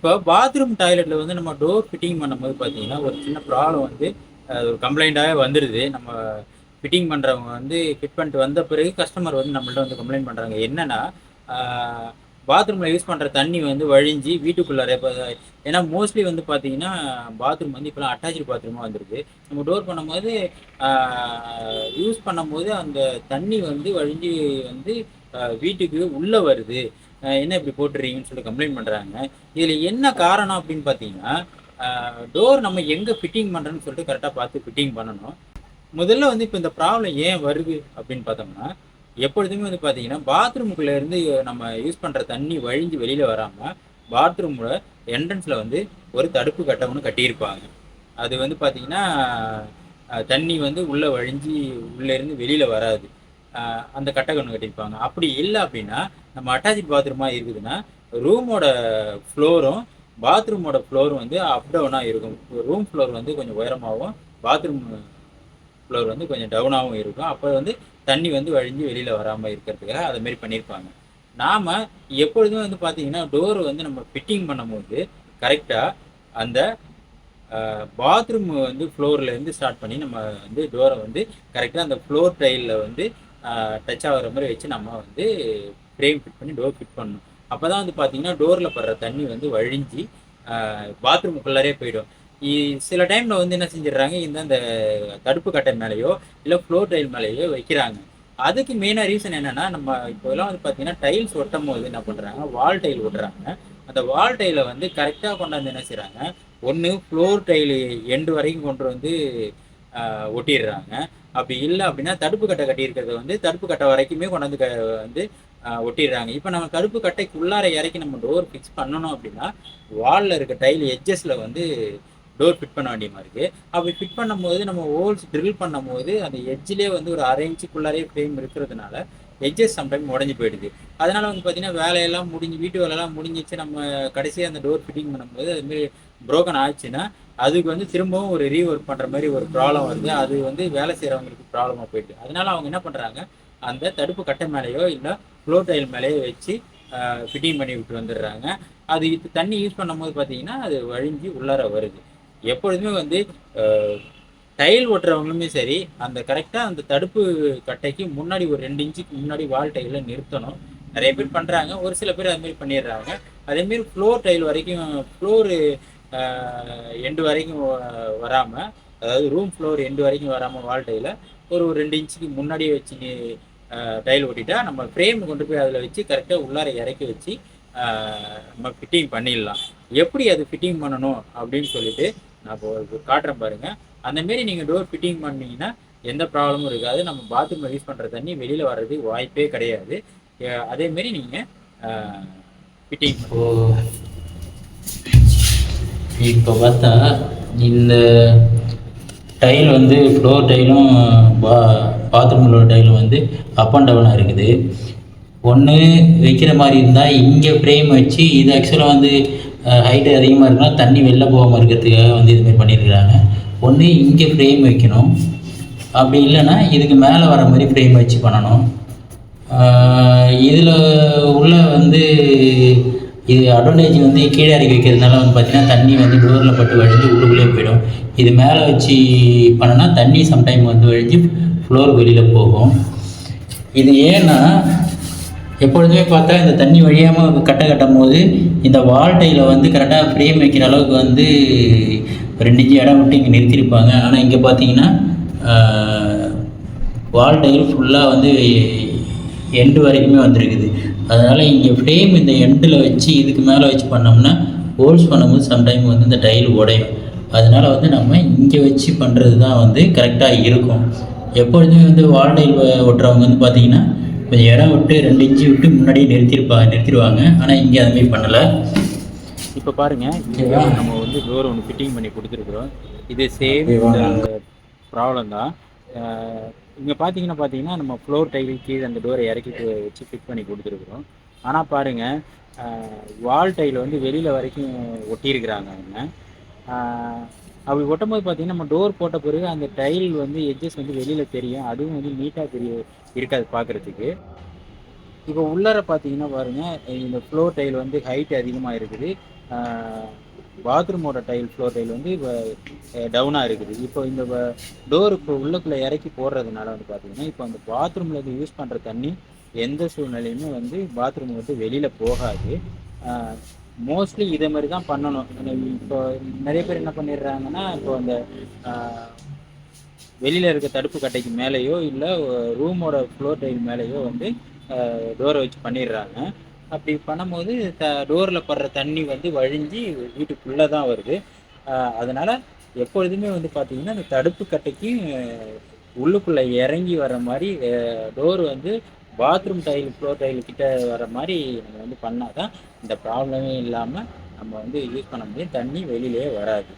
இப்போ பாத்ரூம் டாய்லெட்டில் வந்து நம்ம டோர் ஃபிட்டிங் பண்ணும்போது பார்த்தீங்கன்னா ஒரு சின்ன ப்ராப்ளம் வந்து ஒரு கம்ப்ளைண்ட்டாகவே வந்துடுது. நம்ம ஃபிட்டிங் பண்ணுறவங்க வந்து ஃபிட் பண்ணிட்டு வந்த பிறகு கஸ்டமர் வந்து நம்மள்ட்ட வந்து கம்ப்ளைண்ட் பண்ணுறாங்க. என்னென்னா பாத்ரூமில் யூஸ் பண்ணுற தண்ணி வந்து வழிஞ்சு வீட்டுக்குள்ளார இப்போ, ஏன்னா மோஸ்ட்லி வந்து பார்த்தீங்கன்னா பாத்ரூம் வந்து இப்போலாம் அட்டாச்சு பாத்ரூமாக வந்துருக்கு. நம்ம டோர் பண்ணும்போது யூஸ் பண்ணும்போது அந்த தண்ணி வந்து வழிஞ்சு வந்து வீட்டுக்கு உள்ளே வருது. என்ன இப்படி போட்டுறீங்கன்னு சொல்லி கம்ப்ளைண்ட் பண்ணுறாங்க. இதில் என்ன காரணம் அப்படின்னு பார்த்தீங்கன்னா, டோர் நம்ம எங்கே ஃபிட்டிங் பண்ணுறோன்னு சொல்லிட்டு கரெக்டாக பார்த்து ஃபிட்டிங் பண்ணணும். முதல்ல வந்து இப்போ இந்த ப்ராப்ளம் ஏன் வருது அப்படின்னு பார்த்தோம்னா, எப்பொழுதுமே வந்து பார்த்தீங்கன்னா பாத்ரூமுக்குள்ளே இருந்து நம்ம யூஸ் பண்ணுற தண்ணி வழிஞ்சு வெளியில் வராமல் பாத்ரூமோட என்ட்ரன்ஸில் வந்து ஒரு தடுப்பு கட்டை ஒன்று கட்டியிருப்பாங்க. அது வந்து பார்த்தீங்கன்னா தண்ணி வந்து உள்ளே வழிஞ்சு உள்ளேருந்து வெளியில் வராது. அந்த கட்டை ஒன்று கட்டியிருப்பாங்க. அப்படி இல்லை அப்படின்னா நம்ம அட்டாச் பாத்ரூமாக இருக்குதுன்னா ரூமோட ஃப்ளோரும் பாத்ரூமோட ஃப்ளோரும் வந்து அப் டவுனாக இருக்கும். ரூம் ஃப்ளோர் வந்து கொஞ்சம் உயரமாகவும் பாத்ரூம் ஃப்ளோர் வந்து கொஞ்சம் டவுனாகவும் இருக்கும். அப்போ வந்து தண்ணி வந்து வழிஞ்சு வெளியில் வராமல் இருக்கிறதுக்காக அதை மாரி பண்ணியிருப்பாங்க. நாம் எப்பொழுதுமே வந்து பார்த்தீங்கன்னா டோர் வந்து நம்ம ஃபிட்டிங் பண்ணும்போது கரெக்டாக அந்த பாத்ரூம் வந்து ஃப்ளோர்லேருந்து ஸ்டார்ட் பண்ணி நம்ம வந்து டோரை வந்து கரெக்டாக அந்த ஃப்ளோர் டைலில் வந்து டச் ஆகிற மாதிரி வச்சு நம்ம வந்து ஃப்ரேம் ஃபிட் பண்ணி டோர் ஃபிட் பண்ணணும். அப்போ தான் வந்து பார்த்தீங்கன்னா டோரில் படுற தண்ணி வந்து வழிஞ்சு பாத்ரூமுக்குள்ளாரே போயிடும். சில டைமில் வந்து என்ன செஞ்சிடறாங்க, இந்த தடுப்பு கட்டை மேலேயோ இல்லை ஃப்ளோர் டைல் மேலேயோ வைக்கிறாங்க. அதுக்கு மெயினாக ரீசன் என்னென்னா, நம்ம இப்போலாம் வந்து பார்த்தீங்கன்னா டைல்ஸ் ஒட்டும் போது என்ன பண்ணுறாங்க, வால் டைல் ஒட்டுறாங்க. அந்த வால் டைலை வந்து கரெக்டாக கொண்டாந்து என்ன செய்கிறாங்க, ஒன்று ஃப்ளோர் டைலு எண்டு வரைக்கும் கொண்டு வந்து ஒட்டிடுறாங்க. அப்படி இல்லை அப்படின்னா தடுப்பு கட்டை கட்டியிருக்கிறத வந்து தடுப்பு கட்டை வரைக்குமே கொண்டாந்து வந்து ஒட்டிடுறாங்க. இப்போ நம்ம தடுப்பு கட்டைக்கு உள்ளார இறக்கி நம்ம டோர் ஃபிக்ஸ் பண்ணணும் அப்படின்னா வாலில் இருக்க டைல் எட்ஜஸில் வந்து டோர் ஃபிட் பண்ண வேண்டிய மாதிரி இருக்குது. அப்படி ஃபிட் பண்ணும்போது நம்ம ஹோல்ஸ் ட்ரில் பண்ணும்போது அந்த எட்ஜிலே வந்து ஒரு 1/2 இன்ச்சுக்குள்ளாரே ஃப்ரேம் இருக்கிறதுனால எட்ஜஸ் சம்டைம் உடஞ்சி போயிடுது. அதனால் வந்து பார்த்திங்கன்னா வேலையெல்லாம் முடிஞ்சு வீட்டு வேலையெல்லாம் முடிஞ்சிச்சு, நம்ம கடைசியாக அந்த டோர் ஃபிட்டிங் பண்ணும்போது அதுமாரி ப்ரோக்கன் ஆச்சுன்னா அதுக்கு வந்து திரும்பவும் ஒரு ரீஒர்க் பண்ணுற மாதிரி ஒரு ப்ராப்ளம் வருது. அது வந்து வேலை செய்கிறவங்களுக்கு ப்ராப்ளமாக போயிடுது. அதனால் அவங்க என்ன பண்ணுறாங்க, அந்த தடுப்பு கட்டை மேலேயோ இல்லை ஃப்ளோர் டைல் மேலேயோ வச்சு ஃபிட்டிங் பண்ணி விட்டு வந்துடுறாங்க. அது தண்ணி யூஸ் பண்ணும்போது பார்த்திங்கன்னா அது வழிஞ்சு உள்ளார வருது. எப்பொழுதுமே வந்து டைல் ஓட்டுறவங்களுமே சரி, அந்த கரெக்டாக அந்த தடுப்பு கட்டைக்கு முன்னாடி ஒரு 2 இன்ச்சுக்கு முன்னாடி வால் டைலில் நிறுத்தணும். நிறைய பேர் பண்ணுறாங்க, ஒரு சில பேர் அதுமாரி பண்ணிடுறாங்க. அதேமாரி ஃப்ளோர் டைல் வரைக்கும் ஃப்ளோரு எண்டு வரைக்கும் வராமல், அதாவது ரூம் ஃப்ளோர் எண்டு வரைக்கும் வராமல் வால் டைலை ஒரு 2 இன்ச்சுக்கு முன்னாடியே வச்சு டைல் ஓட்டிட்டா நம்ம ஃப்ரேம் கொண்டு போய் அதில் வச்சு கரெக்டாக உள்ளார இறக்கி வச்சு நம்ம ஃபிட்டிங் பண்ணிடலாம். எப்படி அது ஃபிட்டிங் பண்ணணும் அப்படின்னு சொல்லிட்டு நான் இப்போ காட்டுறேன் பாருங்கள். அந்தமாரி நீங்கள் டோர் ஃபிட்டிங் பண்ணிங்கன்னா எந்த ப்ராப்ளமும் இருக்காது. நம்ம பாத்ரூமில் யூஸ் பண்ணுற தண்ணி வெளியில் வர்றதுக்கு வாய்ப்பே கிடையாது. அதேமாரி நீங்கள் ஃபிட்டிங் இப்போ பார்த்தா இந்த டைல் வந்து ஃப்ளோர் டைலும் பாத்ரூமில் உள்ள டைலும் வந்து அப் அண்ட் டவுனாக இருக்குது. ஒன்று வைக்கிற மாதிரி இருந்தால் இங்கே ஃப்ரேம் வச்சு, இது ஆக்சுவலாக வந்து ஹைட்டு அதிகமாக இருக்குன்னா தண்ணி வெளில போகாமல் இருக்கிறதுக்காக வந்து இதுமாதிரி பண்ணியிருக்கிறாங்க. ஒன்று இங்கே ஃப்ரேம் வைக்கணும், அப்படி இல்லைன்னா இதுக்கு மேலே வர மாதிரி ஃப்ரேம் வச்சு பண்ணணும். இதில் உள்ள வந்து இது அட்வான்டேஜ் வந்து கீழே இறக்கி வைக்கிறதுனால வந்து பார்த்திங்கன்னா தண்ணி வந்து டோரில் பட்டு வழிஞ்சு உள்ளுக்குள்ளே போயிடும். இது மேலே வச்சு பண்ணோன்னா தண்ணி சம்டைம் வந்து வழிஞ்சு ஃப்ளோர் வெளியில் போகும். இது ஏன்னா எப்பொழுதுமே பார்த்தா இந்த தண்ணி வழியாமல் கட்டும் போது இந்த வால் டைலை வந்து கரெக்டாக ஃப்ரேம் வைக்கிற அளவுக்கு வந்து 2 இன்ச்சு இடம் விட்டு இங்கே நிறுத்தியிருப்பாங்க. ஆனால் இங்கே பார்த்தீங்கன்னா வால் டைல் ஃபுல்லாக வந்து எண்டு வரைக்குமே வந்துருக்குது. அதனால் இங்கே ஃப்ரேம் இந்த எண்டில் வச்சு இதுக்கு மேலே வச்சு பண்ணோம்னா ஹோல்ஸ் பண்ணும்போது சம்டைம் வந்து இந்த டைல் உடையும். அதனால் வந்து நம்ம இங்கே வச்சு பண்ணுறது தான் வந்து கரெக்டாக இருக்கும். எப்பொழுதுமே வந்து வால் டைல் ஒட்டுறவங்க வந்து பார்த்திங்கன்னா கொஞ்சம் இடம் விட்டு 2 இன்ச்சு விட்டு முன்னாடியே நிறுத்திடுவாங்க. ஆனால் இங்கே அதுமாரி பண்ணலை. இப்போ பாருங்கள், இங்கே நம்ம வந்து டோர் ஒன்று ஃபிட்டிங் பண்ணி கொடுத்துருக்குறோம். இது சேம் ப்ராப்ளம் தான். இங்கே பார்த்தீங்கன்னா நம்ம ஃப்ளோர் டைல் கீழே அந்த டோரை இறக்கி வச்சு ஃபிட் பண்ணி கொடுத்துருக்குறோம். ஆனால் பாருங்கள், வால் டைல் வந்து வெளியில் வரைக்கும் ஒட்டியிருக்கிறாங்க அவங்க. அப்படி ஒட்டும்போது பார்த்திங்கன்னா நம்ம டோர் போட்ட பிறகு அந்த டைல் வந்து எட்ஜஸ் வந்து வெளியில் தெரியும். அதுவும் வந்து நீட்டாக இருக்காது பார்க்குறதுக்கு. இப்போ உள்ளார பார்த்தீங்கன்னா பாருங்கள், இந்த ஃப்ளோர் டைல் வந்து ஹைட் அதிகமாக இருக்குது. பாத்ரூமோட ஃப்ளோர் டைல் வந்து இப்போ டவுனாக இருக்குது. இப்போ இந்த டோருக்கு உள்ளுக்குள்ளே இறக்கி போடுறதுனால வந்து பார்த்தீங்கன்னா, இப்போ அந்த பாத்ரூமில் இது யூஸ் பண்ணுற தண்ணி எந்த சூழ்நிலையுமே வந்து பாத்ரூம் விட்டு வெளியில் போகாது. மோஸ்ட்லி இதே மாதிரி தான் பண்ணணும். இப்போ நிறைய பேர் என்ன பண்ணிடுறாங்கன்னா, இப்போ அந்த வெளியில் இருக்க தடுப்பு கட்டைக்கு மேலேயோ இல்லை ரூமோட ஃப்ளோர் டைல் மேலேயோ வந்து டோரை வச்சு பண்ணிடுறாங்க. அப்படி பண்ணும்போது டோரில் படுற தண்ணி வந்து வழிஞ்சு வீட்டுக்குள்ளே தான் வருது. அதனால் எப்பொழுதுமே வந்து பார்த்திங்கன்னா இந்த தடுப்பு கட்டைக்கு உள்ளுக்குள்ளே இறங்கி வர மாதிரி டோர் வந்து பாத்ரூம் ஃப்ளோர் டைல் கிட்ட வர மாதிரி நம்ம வந்து பண்ணால் தான் இந்த ப்ராப்ளமே இல்லாமல் நம்ம வந்து யூஸ் பண்ண முடியும். தண்ணி வெளியிலே வராது.